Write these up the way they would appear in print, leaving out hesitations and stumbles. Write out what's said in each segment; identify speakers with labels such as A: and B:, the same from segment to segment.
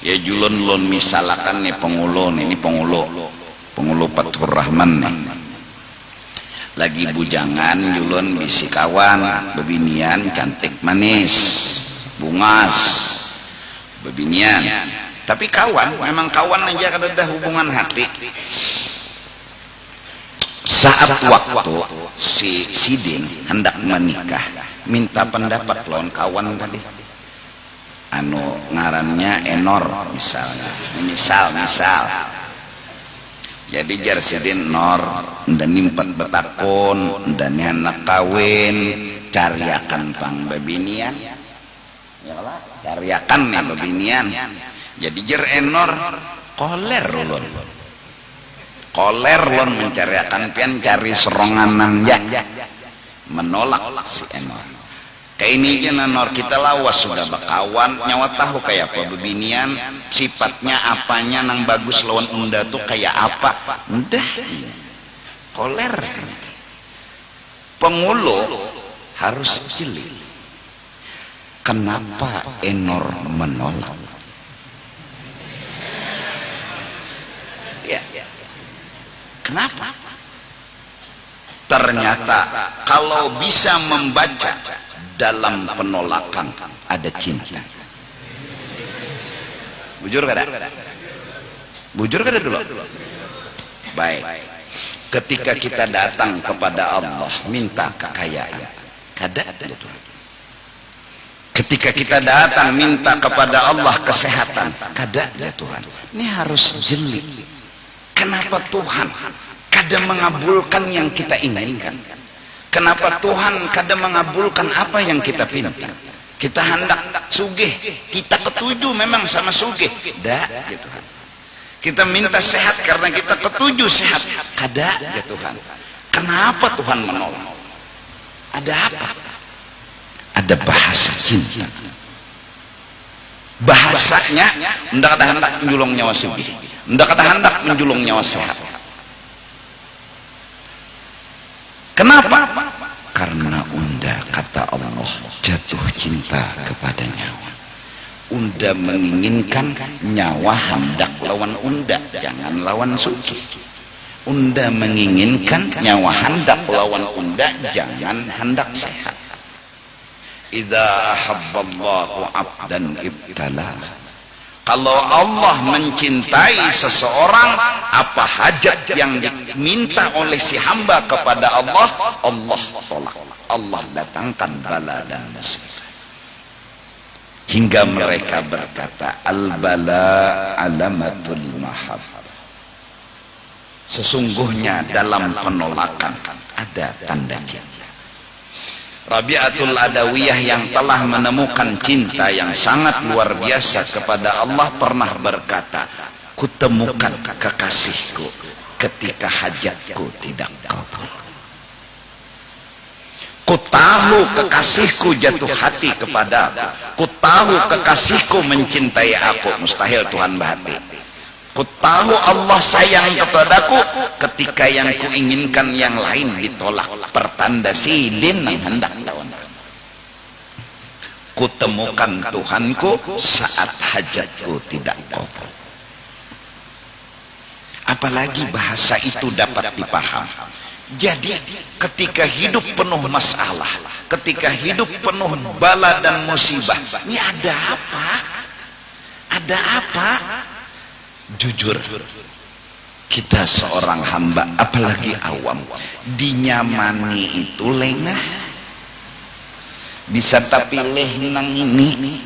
A: Ya julun-lun misalkan nih pengulun, ini pengulu Fathur Rahman nih. Lagi bujangan julun bisi kawan, bebinian cantik manis, bungas, bebinian. Tapi kawan, memang kawan aja kada hubungan hati. Saat waktu si Sidin hendak menikah, minta pendapat lawan kawan tadi. Ngarannya Enor misalnya, misal jadi jar Sidin Nor dan nimpat betakun dan anak kawin cariakan pang bebinian cariakan nih bebinian. Jadi jar Enor koler lon mencariakan pian cari serongan ya menolak si Enor. Kayak ini aja Nor, kita lawas sudah bakawan nyawa tahu kayak apa bebinian sifatnya apanya nang bagus lawan unda tuh kayak apa udah koler. Pengulu harus jeli. Kenapa Enor menolak? Ya. Kenapa? Ternyata kalau bisa membaca dalam penolakan ada cinta. Bujur kada? Bujur kada dulu? Baik. Ketika kita datang kepada Allah minta kekayaan, kada ada Tuhan. Ketika kita datang minta kepada Allah kesehatan, kada ada Tuhan. Ini harus jeli. Kenapa Tuhan kada mengabulkan yang kita inginkan? Kenapa Tuhan kadang mengabulkan apa yang kita pinta? Kita hendak sugih, kita ketujuh memang sama sugih. Dah ya Tuhan. Kita minta sehat karena kita ketujuh sehat. Kada ya Tuhan. Kenapa Tuhan menolak? Ada apa? Ada bahasa cinta. Bahasanya hendak menjulung nyawa sugih, hendak menjulung nyawa sehat. Kenapa? Karena unda kata Allah jatuh cinta kepada nyawa. Unda menginginkan nyawa hendak lawan unda, jangan lawan suki. Unda menginginkan nyawa hendak lawan unda, jangan hendak sehat. Idza ahabballahu 'abdan ibtala. Kalau Allah mencintai seseorang, apa hajat yang diminta oleh si hamba kepada Allah, Allah tolak. Allah datangkan bala dan musibah. Hingga mereka berkata, al-bala alamatul mahabbah. Sesungguhnya dalam penolakan ada tanda cinta. Rabi'atul Adawiyah yang telah menemukan cinta yang sangat luar biasa kepada Allah pernah berkata, kutemukan kekasihku ketika hajatku tidak kabul. Ku tahu kekasihku jatuh hati kepada aku. Ku tahu kekasihku mencintai aku. Mustahil Tuhan bahati. Ku tahu Allah sayang kepadaku ketika yang kuinginkan yang lain ditolak. Pertanda Sidin yang hendak lawan. Kutemukan Tuhanku saat hajatku tidak kabul. Apalagi bahasa itu dapat dipaham. Jadi ketika hidup penuh masalah, ketika hidup penuh bala dan musibah, ini ada apa? Ada apa? Jujur, kita seorang hamba, apalagi awam, dinyamani itu lengah. Bisa terpilih nang ini,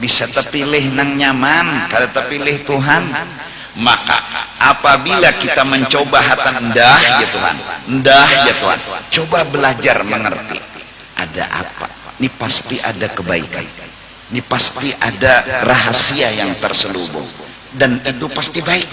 A: bisa terpilih nang nyaman, kada terpilih Tuhan. Maka apabila kita mencoba hatan dah ya Tuhan, dah ya Tuhan, coba belajar mengerti. Ada apa? Ini pasti ada kebaikan. Ini pasti ada rahasia yang terselubung. Dan itu pasti baik.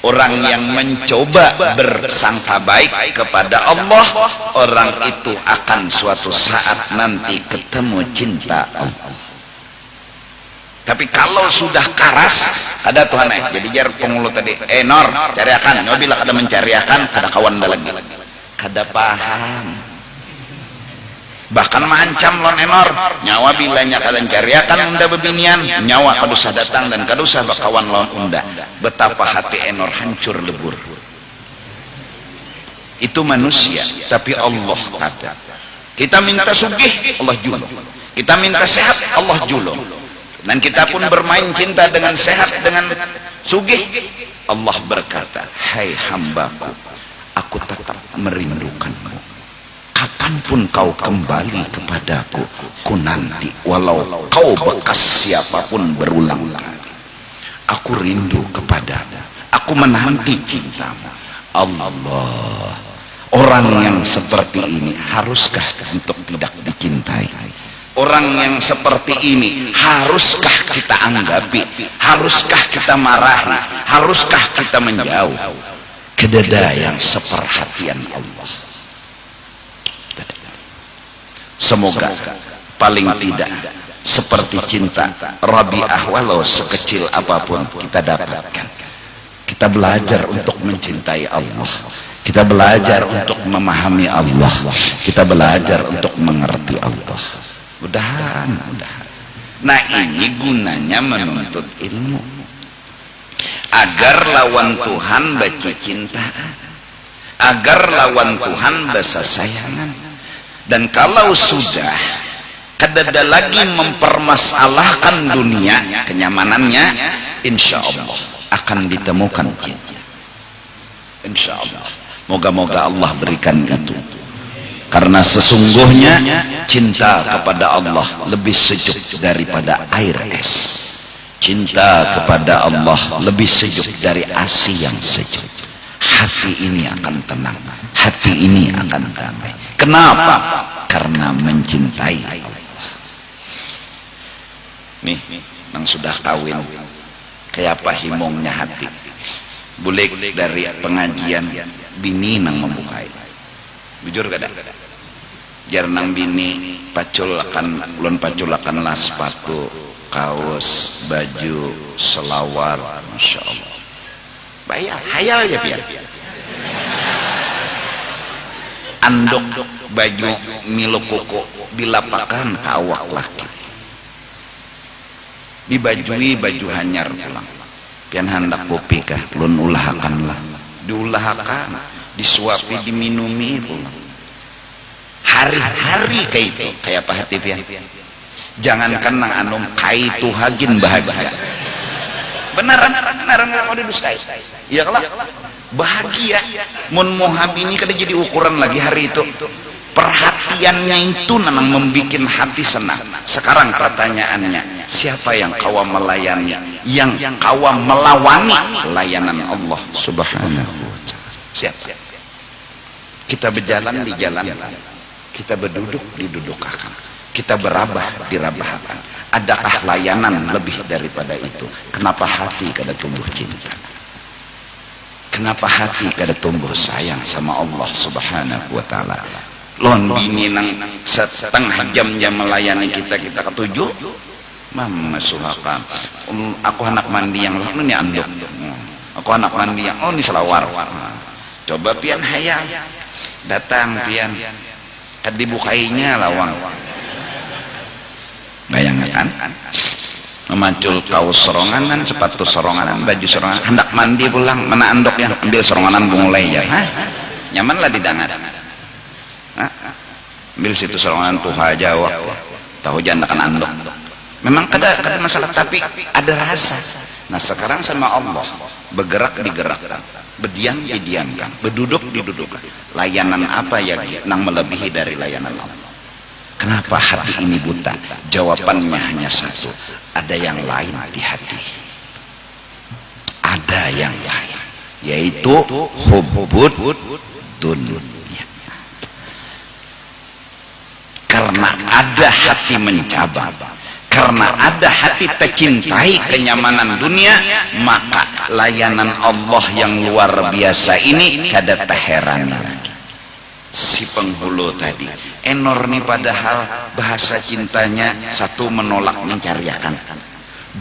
A: Orang yang mencoba bersangka baik kepada Allah, orang itu akan suatu saat nanti ketemu cinta Allah. Tapi kalau sudah karas, ada Tuhan jadi jar pengulu tadi, Nor, cariakan, bila kada mencariakan, kada kawan lagi, kada paham. bahkan mengancam lon enor nyawa bilanya kalian cariakan unda bebinian nyawa kadusah datang dan kadusah bakawan lon unda. Betapa hati enor hancur lebur. Itu manusia, tapi Allah kata kita minta sugih Allah julung, kita minta sehat Allah julung, dan kita pun bermain cinta dengan sehat dengan sugih. Allah berkata, hai hambaku, aku tetap merindukanmu. Kapanpun kau kembali kepadaku, ku nanti walau kau bekas siapapun berulang kali. Aku rindu kepadamu, aku menanti cintamu. Allah, orang yang seperti ini haruskah untuk tidak dicintai? Orang yang seperti ini haruskah kita anggapi? Haruskah kita marahi? Haruskah kita menjauh? Kedada yang seperhatian Allah. Semoga paling tidak seperti cinta Rabi'ah, walau sekecil apapun kita dapatkan. Kita belajar untuk mencintai Allah, kita belajar untuk memahami Allah, kita belajar untuk mengerti Allah. Mudah-mudahan. Nah, ini gunanya menuntut ilmu agar lawan Tuhan baca cinta, agar lawan Tuhan basa sayangan. Dan kalau sudah kadada lagi mempermasalahkan dunia kenyamanannya, insya Allah akan ditemukan cinta. Insya Allah. Moga-moga Allah berikan itu. Karena sesungguhnya cinta kepada Allah lebih sejuk daripada air es. Cinta kepada Allah lebih sejuk dari ASI yang sejuk. Hati ini akan tenang, hati ini akan damai. Kenapa? Karena mencintai Allah. Nih, yang sudah kawin, kayak apa himongnya hati. Bulik dari pengajian, bini nang membukai. Bujur kada? Jar nang bini paculakan, ulun paculakan lah sepatu, kaos, baju, selawar, masya Allah. Bayar, hayal aja pian. Andok baju milo koko dilapakan kawak laki, dibajui baju hanyar pulang. Pian hendak kopi kah lun ulahakan lah, diulahakan, disuapi, diminumi pulang. Hari-hari kayak itu, kayak apa hati pian? Jangankan nang anum kai itu hagin bahagia. Benaran nggak mau didustai. Iya kalau bahagia. Mun mohab ini kada jadi ukuran lagi hari itu. Perhatiannya itu memang membuat hati senang. Sekarang pertanyaannya, siapa yang kau melayani, yang kau melawani layanan Allah Subhanahu wa ta'ala? Siapa? Kita berjalan di jalan, kita berduduk didudukakan, kita berabah dirabahkan. Adakah layanan lebih daripada itu? Kenapa hati kada tumbuh cinta? Kenapa hati kada tumbuh sayang sama Allah Subhanahu wa ta'ala? Lon bini nang setengah jam melayani kita ketujuh. Mama suhaka, aku anak mandi yang lah ini anduk. Aku anak mandi yang ini selawar. Coba pian hayal datang pian kad dibukainya lawang. Bayangkan memacul kaos soronganan, sepatu soronganan, baju soronganan, hendak mandi pulang, mana andoknya, ambil soronganan mulai ya. Nyaman lah di dangan. Ambil situ soronganan tuh aja waktu tahu jangan andok. Memang ada masalah, tapi ada rasa. Nah sekarang sama Allah bergerak digerakkan, berdiam didiamkan, berduduk didudukkan. Layanan apa yang nang melebihi dari layanan Allah? Kenapa hati ini buta? Jawabannya hanya satu, ada yang lain di hati. Ada yang lain, yaitu hubbud dunya. Karena ada hati mencabang, karena ada hati tercintai kenyamanan dunia, maka layanan Allah yang luar biasa ini kada terheran lagi. Si penghulu tadi enor nih, padahal bahasa cintanya satu menolak mencariakan,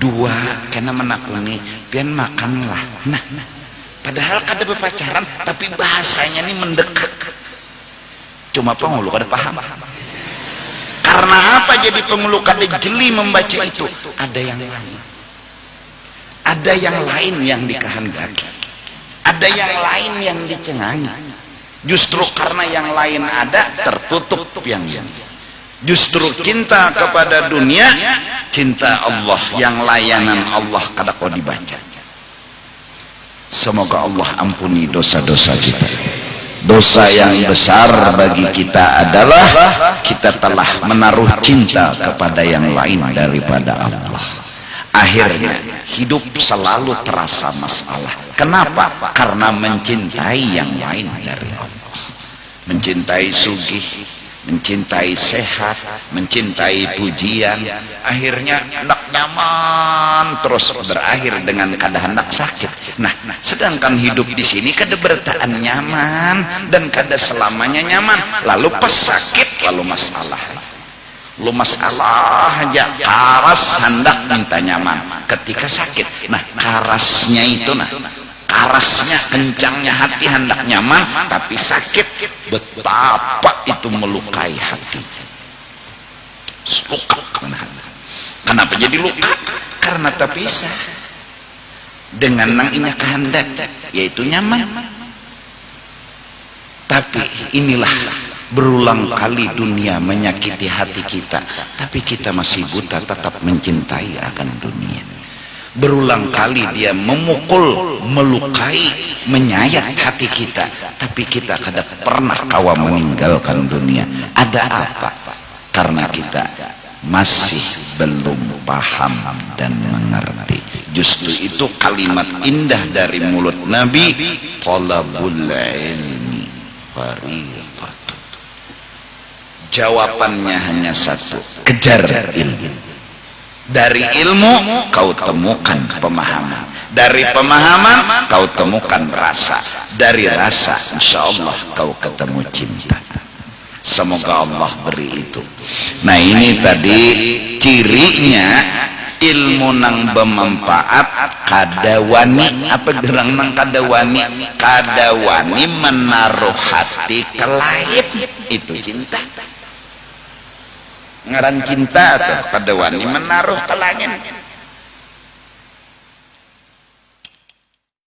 A: dua karena menakuni pian makanlah. Nah padahal kada berpacaran tapi bahasanya nih mendekat. Cuma penghulu kada paham. Karena apa jadi pengulu kada jeli membaca itu? Ada yang lain. Ada yang lain yang dikehendaki. Ada yang lain yang dicengangi. Justru karena yang lain ada, tertutup yang lain. Justru cinta kepada dunia, cinta Allah, yang layanan Allah kada kau dibaca. Semoga Allah ampuni dosa-dosa kita. Dosa yang besar bagi kita adalah kita telah menaruh cinta kepada yang lain daripada Allah. Akhirnya hidup selalu terasa masalah. Kenapa? Karena mencintai yang lain dari Allah. Mencintai sugih, mencintai sehat, mencintai pujian, akhirnya hendak nyaman terus berakhir dengan kada hendak sakit. Nah, sedangkan hidup di sini kada bertahan nyaman dan kada selamanya nyaman. Lalu pas sakit lalu masalah. Lu masalah aja karas hendak minta nyaman ketika sakit. Nah, karasnya itu karasnya kencangnya hati hendak nyaman tapi sakit, betapa itu melukai hati. Luka. Kenapa jadi luka? Karena tak bisa dengan nang inya kehendak yaitu nyaman. Tapi inilah berulang kali dunia menyakiti hati kita, tapi kita masih buta tetap mencintai akan dunia. Berulang kali dia memukul, melukai, menyayat hati kita, tapi kita kada pernah kawa meninggalkan dunia. Ada apa? Karena kita masih belum paham dan mengerti. Justru itu kalimat indah dari mulut Nabi, talabul ilmi fariidhatun. Jawabannya hanya satu, kejar ilmu. Dari ilmu kau temukan pemahaman, dari pemahaman kau temukan rasa, dari rasa insya Allah kau ketemu cinta. Semoga Allah beri itu. Nah, ini tadi cirinya ilmu nang bermanfaat kadawani. Apa derang nang kadawani? Kadawani menaruh hati ke lain, itu cinta. Ngaran cinta atau kadawani menaruh ke langit.